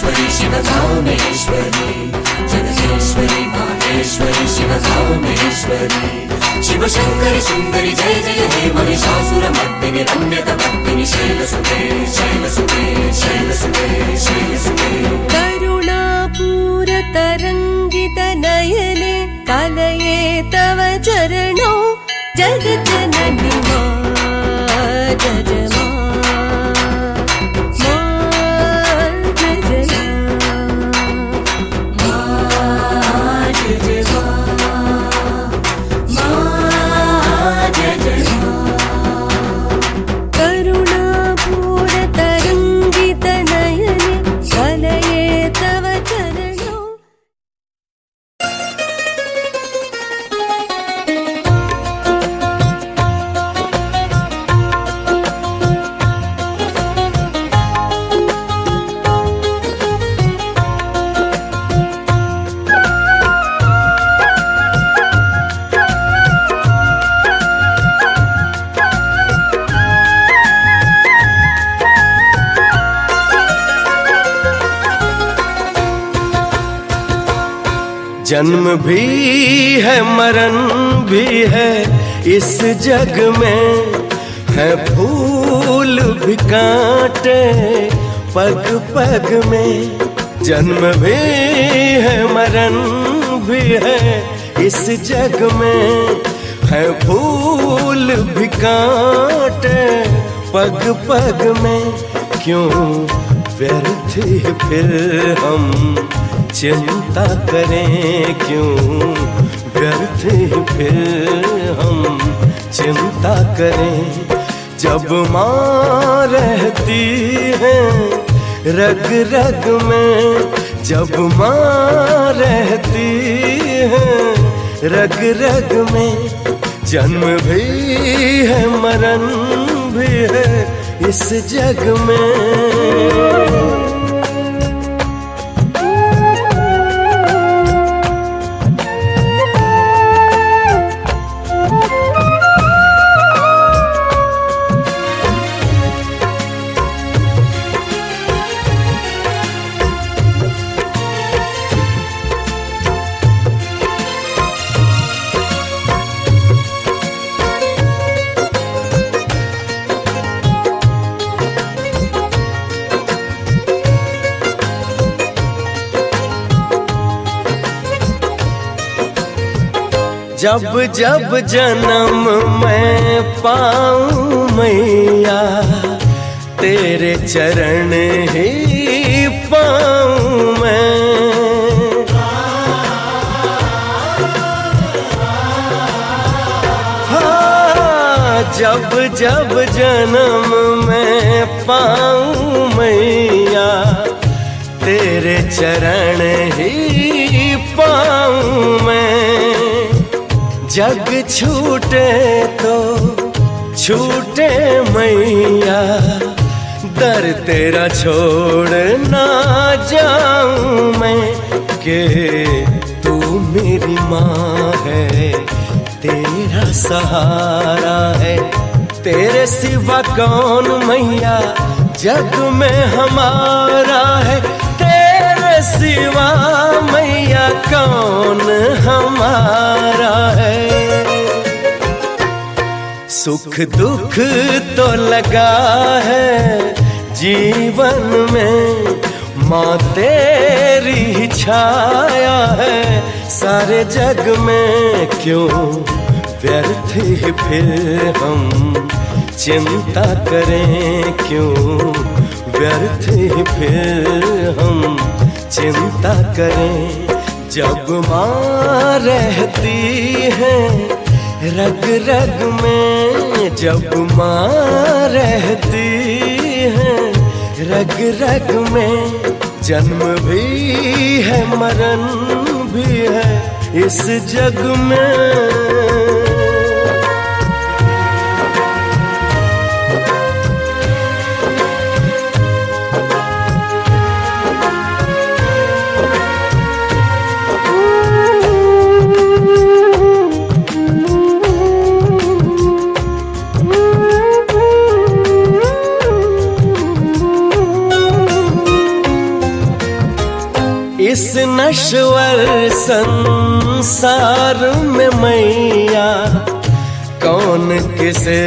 जगदीश्वरी शिवकामेश्वरी, जगदीश्वरी माहेश्वरी शिवकामेश्वरी, शिवशंकरि सुंदरि जय जय हे महिषासुरमर्दिनि रम्यकपर्दिनि शैलसुते शैलसुते शैलसुते शैलसुते। करुणापूरतरङ्गितनयने कलये तव चरणौ जगज्जननि मा जय जय मा जय जय मा जय जय मा जय जय करुणापूरतरङ्गितनयने कलये तव चरणौ। जन्म भी है मरण भी है इस जग में, है फूल भी कांटे पग पग में। जन्म भी है मरण भी है इस जग में, है फूल भी कांटे पग पग में। क्यों व्यर्थ फिर हम चिंता करें, क्यों व्यर्थ फिर हम चिंता करें। जब माँ रहती है रग रग में, जब माँ रहती है रग रग में। जन्म भी है मरण भी है इस जग में। जब जब जन्म मैं पाऊं मैया, तेरे चरण ही पाऊं मैं। हाँ, जब जब जन्म मैं पाऊं मैया, तेरे चरण ही पाऊं मैं। जग छूटे तो छूटे मैया, दर तेरा छोड़ ना जाऊं मैं। कि तू मेरी माँ है, तेरा सहारा है। तेरे सिवा कौन मैया जग में हमारा है। तेरे सिवा मैया कौन हमारा है। सुख दुख तो लगा है जीवन में, माँ तेरी छाया है सारे जग में। क्यों व्यर्थ फिर हम चिंता करें, क्यों व्यर्थ फिर हम चिंता करें। जब माँ रहती है रग रग में, जब माँ रहती है रग रग में। जन्म भी है मरण भी है इस जग में। इस नश्वर संसार में मैया कौन किसे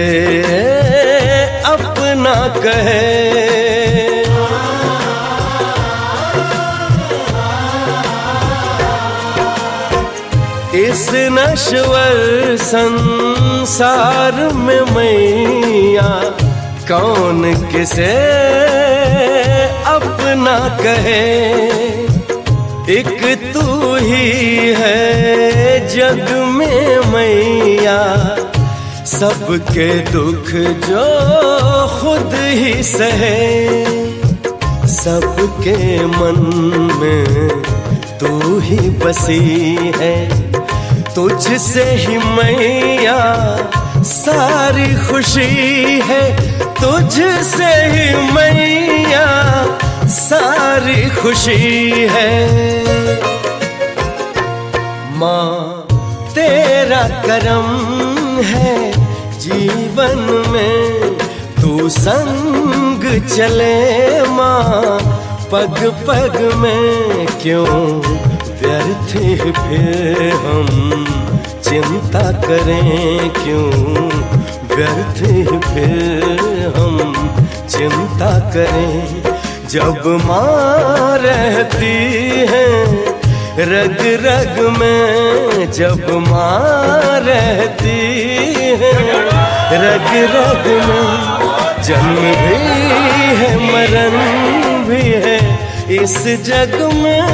अपना कहे। इस नश्वर संसार में मैया कौन किसे अपना कहे। एक तू ही है जग में मैया, सबके दुख जो खुद ही सहे। सबके मन में तू ही बसी है, तुझसे ही मैया सारी खुशी है। तुझसे ही मैया सारी खुशी है। माँ तेरा करम है जीवन में, तू संग चले माँ पग पग में। क्यों व्यर्थ फिर हम चिंता करें, क्यों व्यर्थ फिर हम चिंता करें। जब माँ रहती है रग रग में, जब माँ रहती है रग रग में, जन्म भी है मरण भी है इस जग में।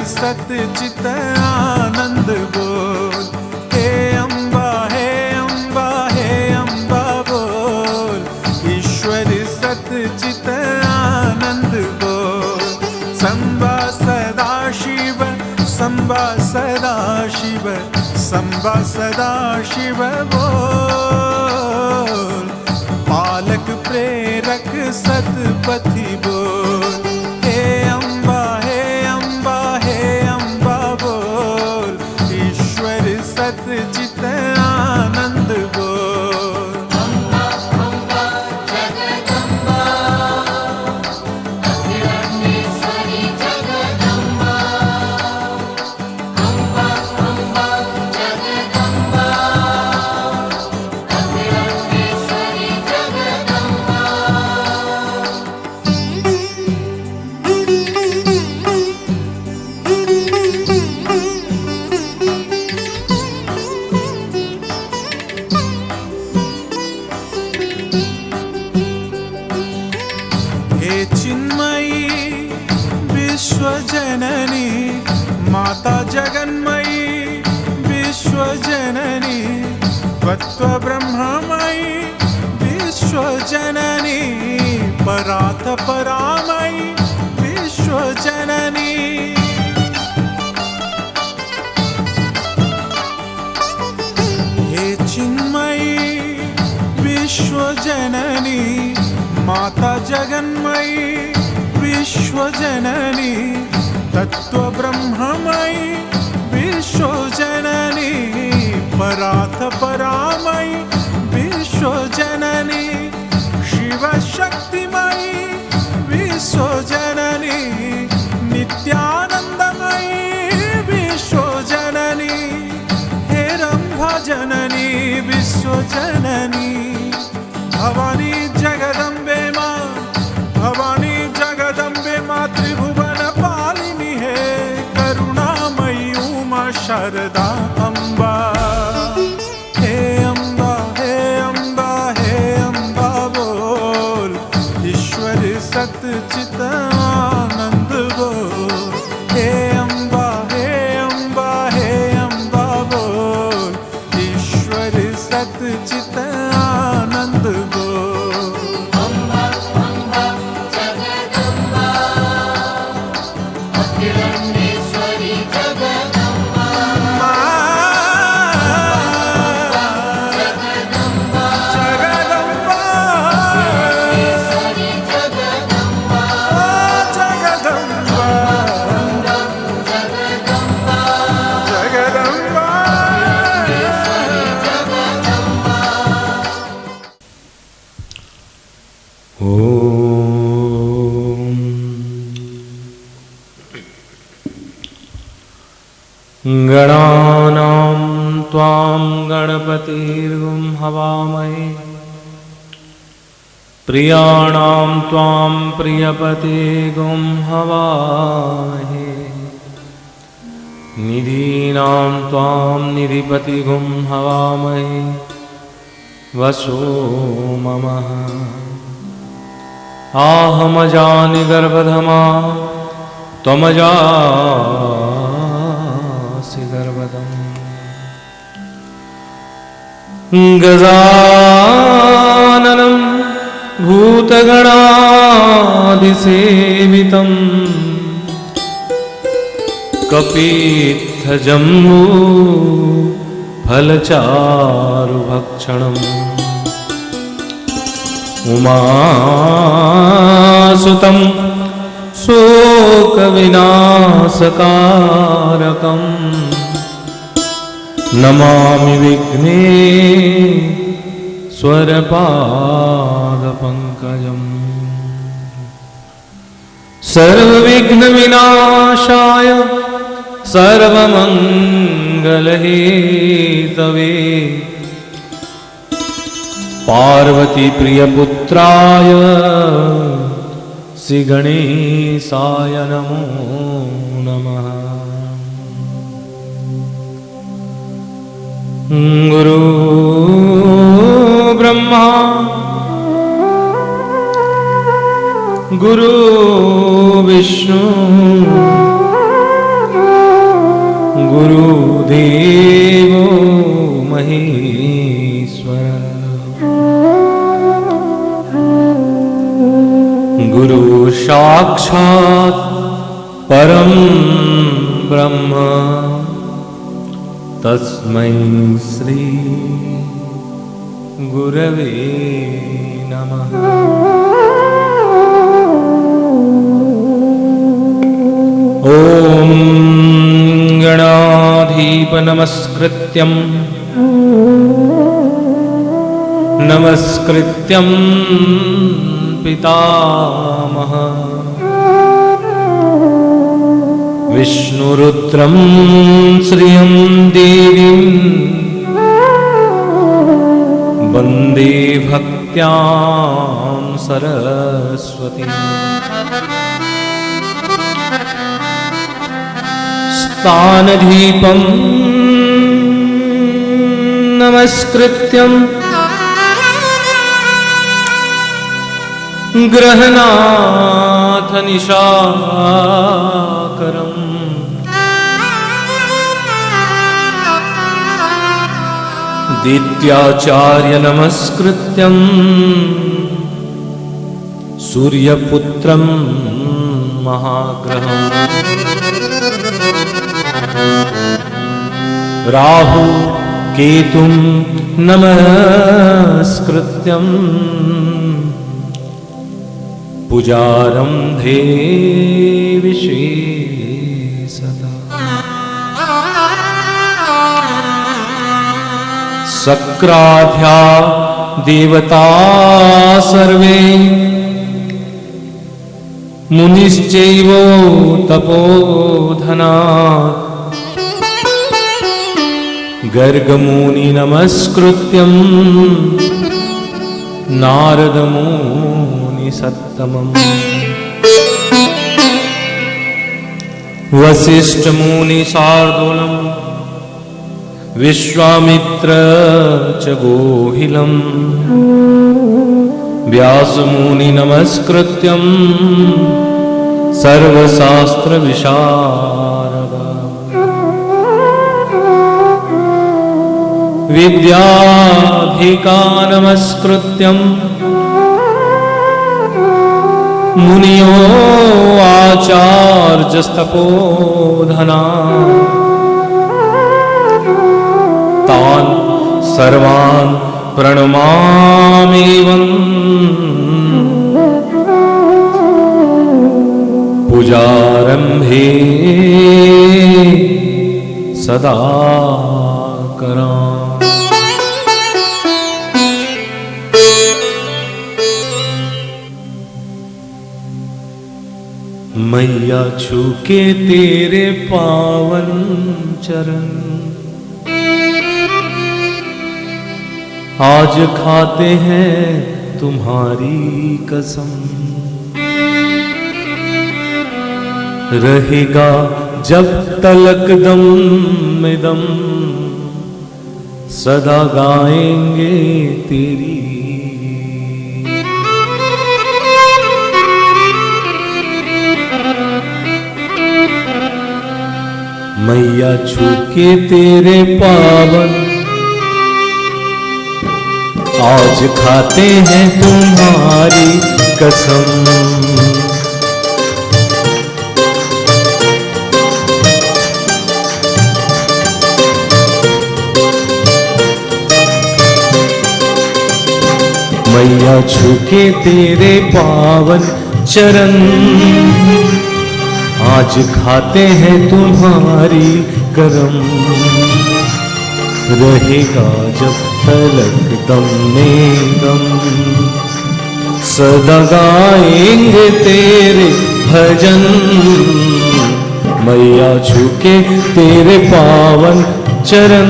सतचित आनंद बोल। हे अम्बा हे अम्बा हे अम्बा बोल। ईश्वर सतचित आनंद बोल। संबा सदा शिव, संबा सदा शिव, संबा सदा शिव बोल। पालक प्रेरक सतपति बोल। हे अम्बा हे अम्बा हे अम्बा बोल। ईश्वर सतचित आनंद बोल। अम्बा अम्बा जगदम्बा, अखिलेश्वरी जगदम्बा। अम्बा अम्बा जगदम्बा, अखिलेश्वरी जगदम्बा। हे चिन्मयी विश्वजननी, माता जगन्मयी विश्वजननी। त्वत्ब्रह्ममयी विश्वजननी, परात परामयी विश्वजननी। हे चिन्मयी विश्वजननी, माता जगन्मयी विश्वजननी। तत्त्वब्रह्ममयी विश्वजननी, परात परामयी विश्वजननी। शिवशक्तिमयी विश्वजननी, नित्यानन्दमयी विश्वजननी। हे रम्भाजननी विश्वजननी। भवानी जगदम्बे माँ, भवानी जगदम्बे माँ त्रिभुवन पालिनी है। करुणामयी उमा शारदा अम्बा। हे अम्बा हे अम्बा हे अम्बा बोल। ईश्वर सतचित आनंद बोल। हे अम्बा हे अम्बा परमेश्वरी जगदम्बा जगदम्बा परमेश्वरी जगदम्बा जगदम्बा जगदम्बा जगदम्बा गणानां त्वां गणपतिर्गुं हवामहे प्रियाणां त्वां प्रियपतिर्गुं हवामहे निधीनां त्वां निधिपतिगुं हवामहे वसो ममः आहमजानि गर्भधमा त्वमजासि गर्भधम् गजाननं भूतगणाधिसेवितं कपित्थजम्बू फलचारुभक्षणम् उमासुतं शोकविनाशकारकं नमामि विघ्नेश्वरपादपङ्कजम् सर्वविघ्नविनाशाय सर्वमङ्गलहेतवे पार्वतीप्रियपुत्राय श्रीगणेशाय नमो नमः। गुरु ब्रह्मा गुरु विष्णु गुरुदेवो महेश्वर गुरु साक्षात् परं ब्रह्म तस्मै श्री गुरवे नमः। ॐ गणाधीप नमस्कृत्यं पितामह विष्णुरुद्रं श्रियं देवीं वन्दे भक्त्यां सरस्वतीं। स्थानदीपं नमस्कृत्यं ग्रहनाथ निशाकरम् दित्याचार्य नमस्कृत्यं सूर्यपुत्रं महाग्रहम् राहु केतुं नमस्कृत्यं पूजारंभे विशेषतः शक्राध्या देवता सर्वे मुनिश्चैव तपोधना गर्गमुनि नमस्कृत्यं नारदमुनि सत्तमम् वसिष्ठमुनि शार्दूलम् विश्वामित्र च गोहिलं व्यासमुनि नमस्कृत्यं सर्वशास्त्रविशारद विद्याधिका नमस्कृत्यं मुनियो आचार्यस्तपोधना तान् सर्वान् प्रणमाम्येवम् पूजारंभे सदा करामि। मैया छू के तेरे पावन चरण आज खाते हैं तुम्हारी कसम, रहेगा जब तलक दम में दम सदा गाएंगे तेरी। मैया छू के तेरे पावन आज खाते हैं तुम्हारी कसम, मैया छू के तेरे पावन चरण आज खाते हैं तुम्हारी करम, रहेगा जब तलक दम में दम सदा गाएंगे तेरे भजन। मैया छू के तेरे पावन चरण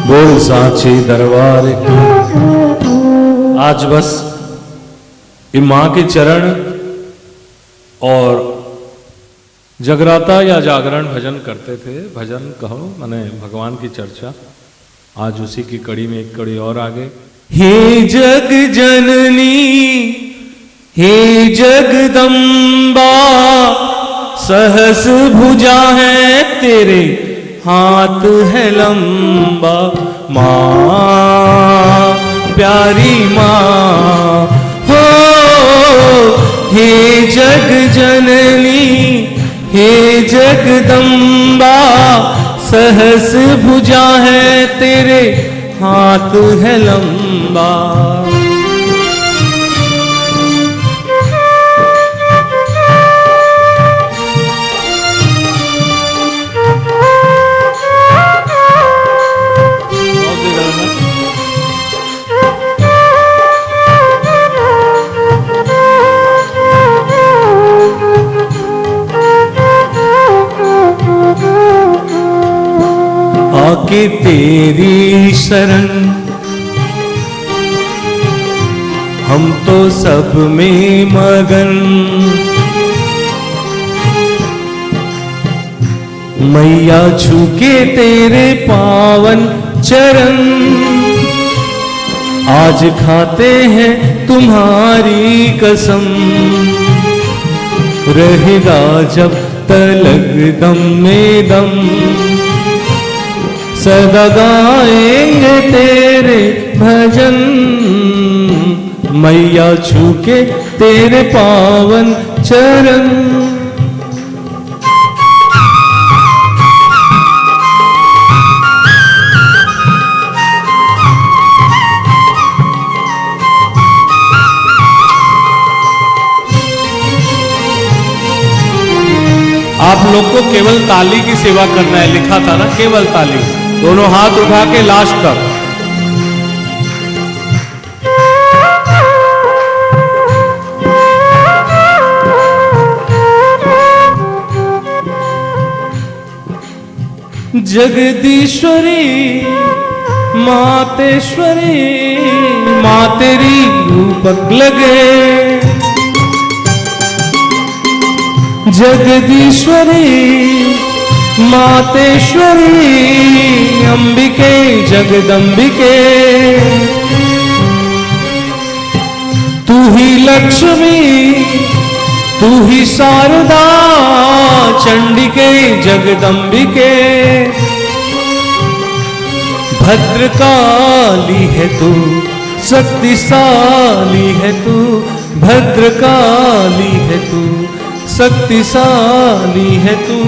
बोल साचे दरबार की। आज बस ये माँ के चरण और जगराता या जागरण भजन करते थे, भजन कहो माने भगवान की चर्चा, आज उसी की कड़ी में एक कड़ी और आगे। हे जग जननी हे जगदम्बा सहस भुजा है तेरे हाथ है लंबा, माँ प्यारी माँ हो। हे जग जननी हे जगदम्बा सहस भुजा है तेरे हाथ है लंबा। आके तेरी शरण हम तो सब में मगन, मैया छू के तेरे पावन चरण आज खाते हैं तुम्हारी कसम, रहेगा जब तलक दम में दम सदा गाएंगे तेरे भजन। मैया छू के तेरे पावन चरण आप लोग को केवल ताली की सेवा करना है, लिखा था ना केवल ताली, दोनों हाथ उठा के लास्ट तक। जगदीश्वरी मातेश्वरी माँ तेरी रूपक लगे, जगदीश्वरी मातेश्वरी अंबिके जगदंबिके, तू ही लक्ष्मी तू ही शारदा चंडिके जगदंबिके, भद्रकाली है तू शक्तिशाली है तू, भद्रकाली है तू शक्तिशाली है तू,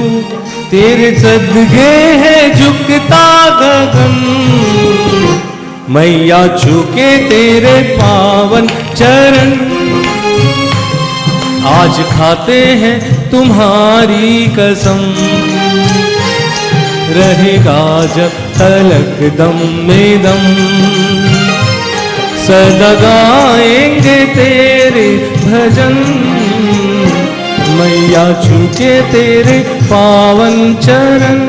तेरे सदके है झुकता गगन, मैया झुके तेरे पावन चरण, आज खाते हैं तुम्हारी कसम, रहेगा जब तलक दम में दम, सदा गाएंगे तेरे भजन, मैया झुके तेरे पावन चरण।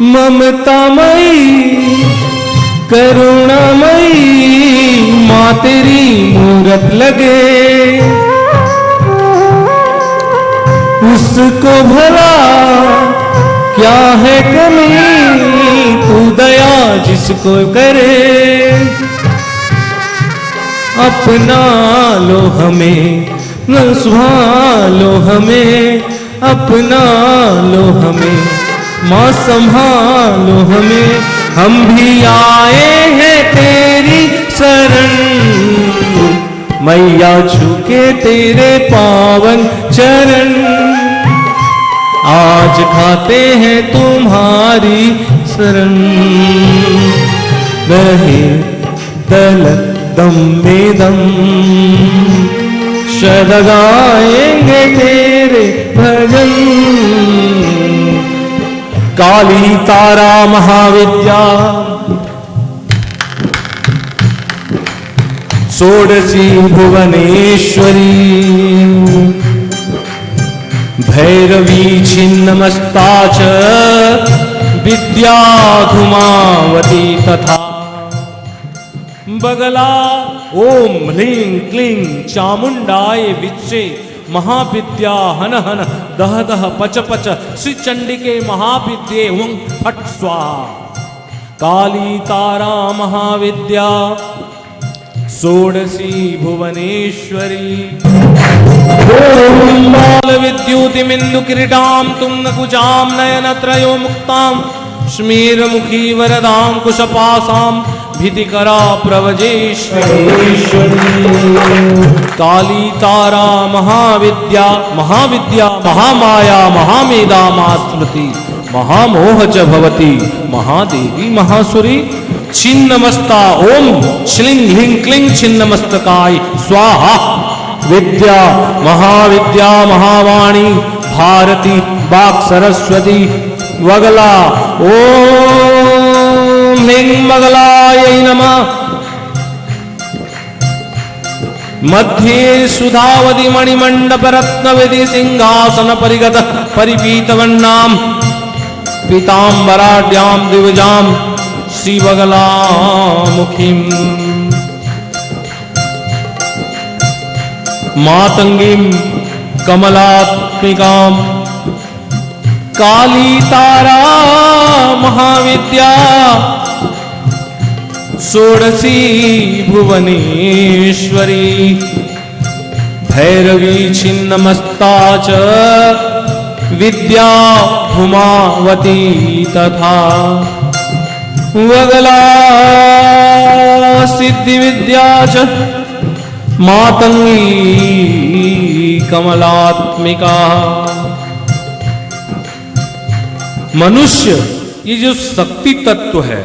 ममतामयी करुणामयी माँ तेरी मूरत लगे, उसको भला क्या है कमी, तू दया जिसको करे, अपना लो हमें न संभालो हमें, अपना लो हमें माँ संभालो हमें, हम भी आए हैं तेरी शरण, मैया झुके तेरे पावन चरण, आज खाते हैं तुम्हारी शरण, रहे तलक दम में दम, सदा गाएंगे तेरे भजन, काली तारा महाविद्या षोडशी भुवनेश्वरी, भैरवी छिन्नमस्ता च विद्या धूमावती तथा, बगला ओम ह्रीं क्लीं चामुंडाय विच्चे महाविद्या हन हन दह दह पच पच श्री चंडिके महाविद्ये हुं फट स्वाहा, काली तारा महाविद्या षोडशी भुवनेश्वरी, ओम बाल विद्युतिमिंदु किरीटां तुंगकुचां नयनत्रयो मुक्तां, स्मेरमुखी वरदां कुशपासां भीतिकरा प्रवजेश्वरी, काली तारा महाविद्या महाविद्या महामाया महामेधा महास्मृति महामोह च भवती महादेवी महासुरी, छिन्नमस्ता ओम श्लिंग ह्रीं क्लीं छिन्नमस्तकाय स्वाहा, विद्या महाविद्या महावाणी भारती वाक् सरस्वती, वगला ओम ह्रीं मगलायै नमः, मध्ये सुधावती मणिमंडप रत्नविधि सिंहासन परिगत परिपीतवन्नां, पीतांबराढ्यां दिवजां श्रीवगलामुखीं, मातंगीं कमलात्मिकां, काली तारा महाविद्या षोडशी भुवनेश्वरी, भैरवी छिन्नमस्ता च विद्या धूमावती तथा, वगला सिद्धि विद्या च मातंगी कमलात्मिका। मनुष्य ये जो शक्ति तत्व है,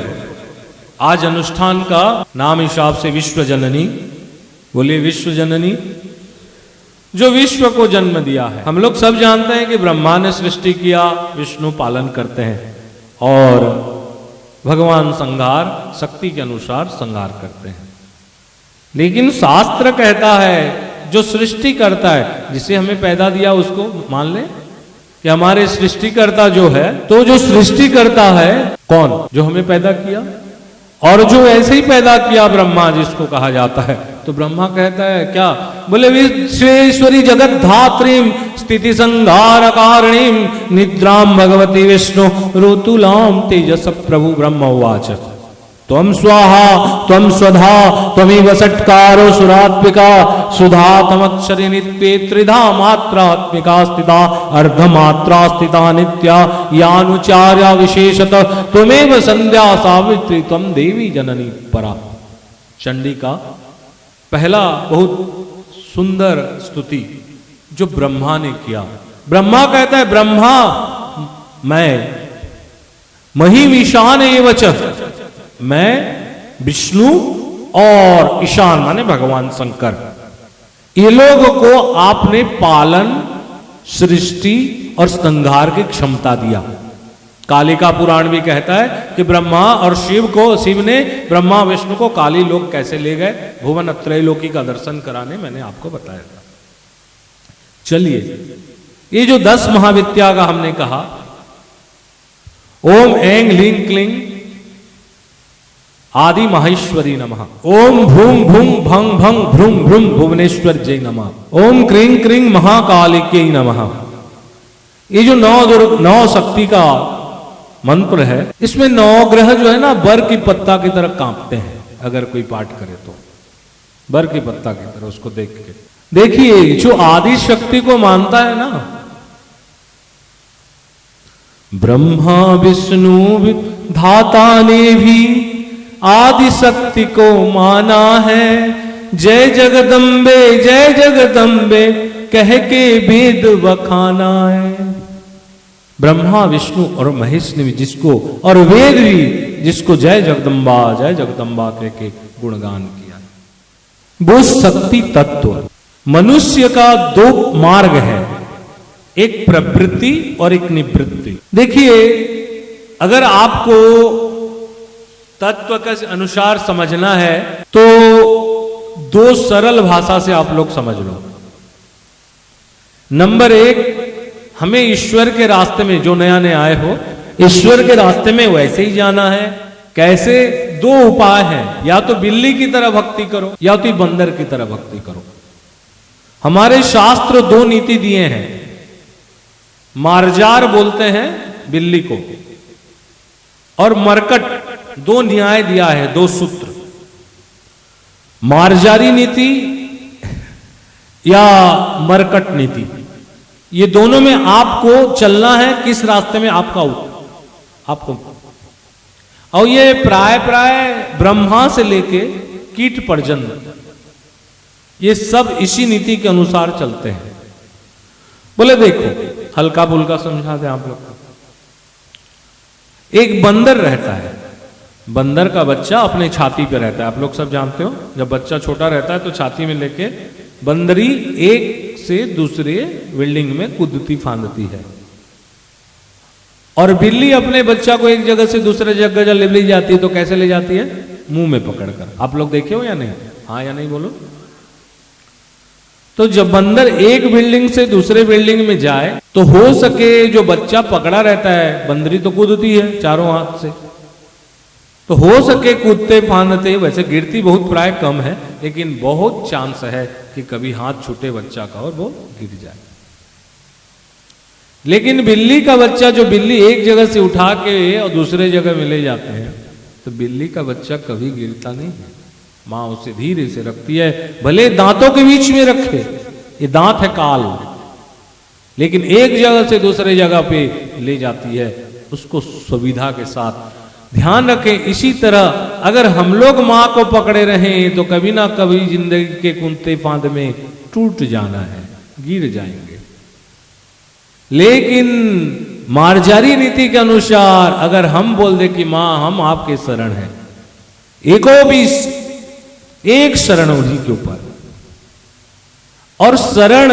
आज अनुष्ठान का नाम हिसाब से विश्व जननी, बोलिए विश्व जननी, जो विश्व को जन्म दिया है। हम लोग सब जानते हैं कि ब्रह्मा ने सृष्टि किया, विष्णु पालन करते हैं और भगवान संहार शक्ति के अनुसार संहार करते हैं। लेकिन शास्त्र कहता है जो सृष्टि करता है, जिसे हमें पैदा दिया उसको मान ले कि हमारे सृष्टिकर्ता जो है, तो जो सृष्टि करता है कौन? जो हमें पैदा किया, और जो ऐसे ही पैदा किया ब्रह्मा जिसको कहा जाता है। तो ब्रह्मा कहता है क्या? बोले विश्वेश्वरी जगत धात्रीम स्थिति संहार कारणीम निद्राम भगवती विष्णु ऋतुलाम तेजस प्रभु ब्रह्म उवाच त्वं स्वाहा त्वं स्वधा त्वमेव षट्कारो सुरात्मिका सुधा तमक्षरि नित्ये त्रिधा मात्रात्मिका स्थिता अर्धमात्रा स्थिता नित्या यानुचार्या विशेषतः त्वमेव संध्या सावित्री त्वं देवी जननी परा। चंडी का पहला बहुत सुंदर स्तुति जो ब्रह्मा ने किया। ब्रह्मा कहता है ब्रह्मा मैं महिम ईशान एवच, मैं विष्णु और ईशान माने भगवान शंकर, ये लोगों को आपने पालन सृष्टि और संहार की क्षमता दिया। कालिका पुराण भी कहता है कि ब्रह्मा और शिव ने ब्रह्मा विष्णु को काली लोक कैसे ले गए, भुवन त्रैलोकी का दर्शन कराने, मैंने आपको बताया था। चलिए, ये जो 10 महाविद्या का हमने कहा, ओम ऐं लीं क्लीं आदि माहेश्वरी नमः, ओम भूम भूम भंग भंग भ्रूम भ्रूम भुवनेश्वर जय नमः, ओम क्रीं क्रीं महाकालिके नमः। ये जो 9 शक्ति का मंत्र है, इसमें 9 ग्रह जो है ना बर की पत्ता की तरह कांपते हैं। अगर कोई पाठ करे तो बर की पत्ता की तरह उसको देख के देखिए, जो आदि शक्ति को मानता है ना, ब्रह्मा विष्णु धाता ने भी आदि शक्ति को माना है। जय जगदम्बे कह के वेद बखाना है। ब्रह्मा विष्णु और महेश ने भी जिसको, और वेद भी जिसको जय जगदम्बा कह के गुणगान किया। वो शक्ति तत्व, मनुष्य का 2 मार्ग है, एक प्रवृत्ति और एक निवृत्ति। देखिए, अगर आपको तत्व के अनुसार समझना है तो 2 सरल भाषा से आप लोग समझ लो। नंबर 1, हमें ईश्वर के रास्ते में, जो नया नया आए हो, ईश्वर के रास्ते में वैसे ही जाना है। कैसे? 2 उपाय हैं, या तो बिल्ली की तरह भक्ति करो या तो बंदर की तरह भक्ति करो। हमारे शास्त्र 2 नीति दिए हैं। मार्जार बोलते हैं बिल्ली को, और मरकट, 2 न्याय दिया है, 2 सूत्र। मार्जारी नीति या मरकट नीति, ये दोनों में आपको चलना है। किस रास्ते में आपको, और ये प्राय ब्रह्मा से लेके कीट पर्यंत ये सब इसी नीति के अनुसार चलते हैं। बोले देखो, हल्का फुल्का समझा दे आप लोग को। एक बंदर रहता है, बंदर का बच्चा अपने छाती पे रहता है। आप लोग सब जानते हो, जब बच्चा छोटा रहता है तो छाती में लेके बंदरी एक से दूसरे बिल्डिंग में कूदती फांदती है। और बिल्ली अपने बच्चा को एक जगह से दूसरे जगह जब ले जाती है तो कैसे ले जाती है? मुंह में पकड़कर। आप लोग देखे हो या नहीं? हाँ या नहीं बोलो। तो जब बंदर एक बिल्डिंग से दूसरे बिल्डिंग में जाए तो हो सके जो बच्चा पकड़ा रहता है, बंदरी तो कूदती है चारों हाथ से, तो हो सके कूदते फांदते, वैसे गिरती बहुत प्राय कम है, लेकिन बहुत चांस है कि कभी हाथ छूटे बच्चा का और वो गिर जाए। लेकिन बिल्ली का बच्चा, जो बिल्ली एक जगह से उठा के और दूसरे जगह में ले जाते हैं, तो बिल्ली का बच्चा कभी गिरता नहीं है। माँ उसे धीरे से रखती है, भले दांतों के बीच में रखे, ये दांत है काल, लेकिन एक जगह से दूसरे जगह पे ले जाती है, उसको सुविधा के साथ। ध्यान रखें, इसी तरह अगर हम लोग माँ को पकड़े रहें तो कभी ना कभी जिंदगी के कूदते फांद में टूट जाना है, गिर जाएंगे। लेकिन मार्जारी नीति के अनुसार अगर हम बोल दे कि माँ हम आपके शरण हैं, एक शरण उन्हीं के ऊपर, और शरण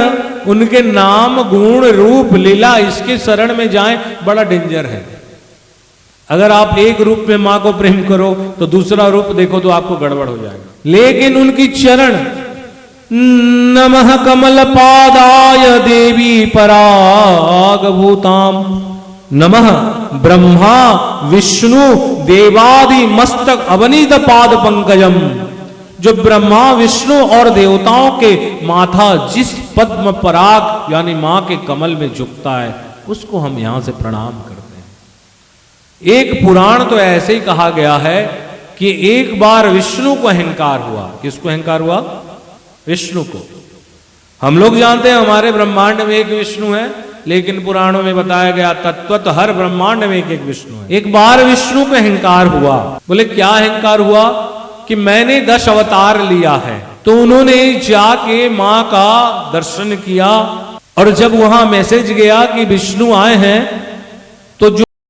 उनके नाम गुण रूप लीला, इसके शरण में जाएं, बड़ा डेंजर है। अगर आप एक रूप में मां को प्रेम करो तो दूसरा रूप देखो तो आपको गड़बड़ हो जाएगा। लेकिन उनकी चरण नमः कमल पादाय देवी पराग भूताम, नमः ब्रह्मा विष्णु देवादि मस्तक अवनीत पाद पंकजम। जो ब्रह्मा विष्णु और देवताओं के माथा जिस पद्म पराग यानी मां के कमल में झुकता है, उसको हम यहां से प्रणाम करते हैं। एक पुराण तो ऐसे ही कहा गया है कि एक बार विष्णु को अहंकार हुआ। किसको अहंकार हुआ? विष्णु को। हम लोग जानते हैं हमारे ब्रह्मांड में एक विष्णु है, लेकिन पुराणों में बताया गया तत्वतः हर ब्रह्मांड में एक विष्णु है। एक बार विष्णु को अहंकार हुआ। बोले क्या अहंकार हुआ? कि मैंने 10 अवतार लिया है। तो उन्होंने जाके मां का दर्शन किया और जब वहां मैसेज गया कि विष्णु आए हैं, तो जो